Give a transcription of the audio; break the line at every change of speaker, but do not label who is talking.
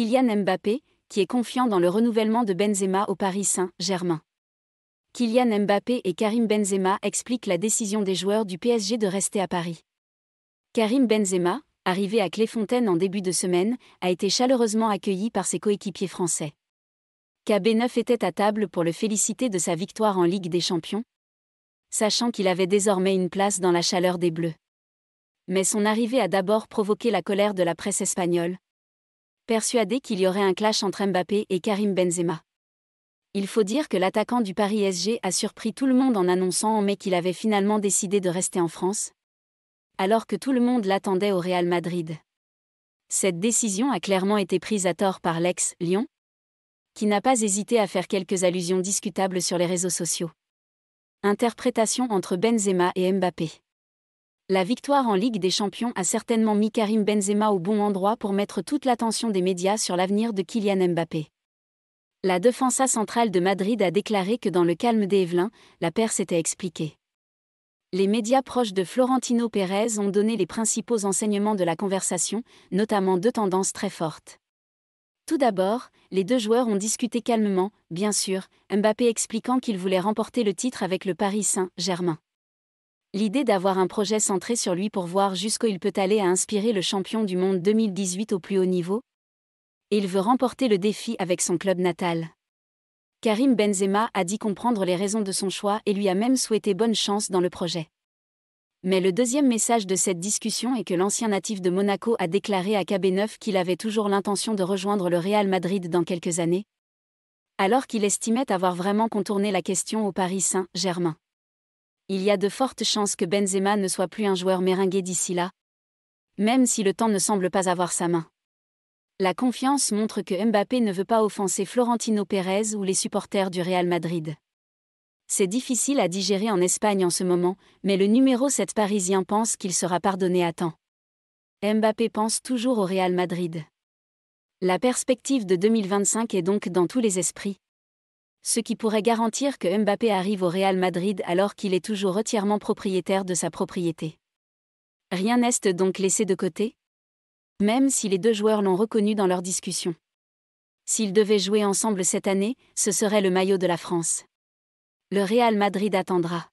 Kylian Mbappé, qui est confiant dans le renouvellement de Benzema au Paris Saint-Germain. Kylian Mbappé et Karim Benzema expliquent la décision des joueurs du PSG de rester à Paris. Karim Benzema, arrivé à Clairefontaine en début de semaine, a été chaleureusement accueilli par ses coéquipiers français. KB9 était à table pour le féliciter de sa victoire en Ligue des Champions, sachant qu'il avait désormais une place dans la chaleur des Bleus. Mais son arrivée a d'abord provoqué la colère de la presse espagnole, persuadée qu'il y aurait un clash entre Mbappé et Karim Benzema. Il faut dire que l'attaquant du Paris SG a surpris tout le monde en annonçant en mai qu'il avait finalement décidé de rester en France, alors que tout le monde l'attendait au Real Madrid. Cette décision a clairement été prise à tort par l'ex-Lyon, qui n'a pas hésité à faire quelques allusions discutables sur les réseaux sociaux. Interprétation entre Benzema et Mbappé. La victoire en Ligue des Champions a certainement mis Karim Benzema au bon endroit pour mettre toute l'attention des médias sur l'avenir de Kylian Mbappé. La défensa centrale de Madrid a déclaré que dans le calme des Yvelins, la paire s'était expliquée. Les médias proches de Florentino Pérez ont donné les principaux enseignements de la conversation, notamment deux tendances très fortes. Tout d'abord, les deux joueurs ont discuté calmement, bien sûr, Mbappé expliquant qu'il voulait remporter le titre avec le Paris Saint-Germain. L'idée d'avoir un projet centré sur lui pour voir jusqu'où il peut aller a inspiré le champion du monde 2018 au plus haut niveau. Et il veut remporter le défi avec son club natal. Karim Benzema a dit comprendre les raisons de son choix et lui a même souhaité bonne chance dans le projet. Mais le deuxième message de cette discussion est que l'ancien natif de Monaco a déclaré à KB9 qu'il avait toujours l'intention de rejoindre le Real Madrid dans quelques années, alors qu'il estimait avoir vraiment contourné la question au Paris Saint-Germain. Il y a de fortes chances que Benzema ne soit plus un joueur méringué d'ici là, même si le temps ne semble pas avoir sa main. La confiance montre que Mbappé ne veut pas offenser Florentino Pérez ou les supporters du Real Madrid. C'est difficile à digérer en Espagne en ce moment, mais le numéro 7 parisien pense qu'il sera pardonné à temps. Mbappé pense toujours au Real Madrid. La perspective de 2025 est donc dans tous les esprits, ce qui pourrait garantir que Mbappé arrive au Real Madrid alors qu'il est toujours entièrement propriétaire de sa propriété. Rien n'est donc laissé de côté, même si les deux joueurs l'ont reconnu dans leur discussion. S'ils devaient jouer ensemble cette année, ce serait le maillot de la France. Le Real Madrid attendra.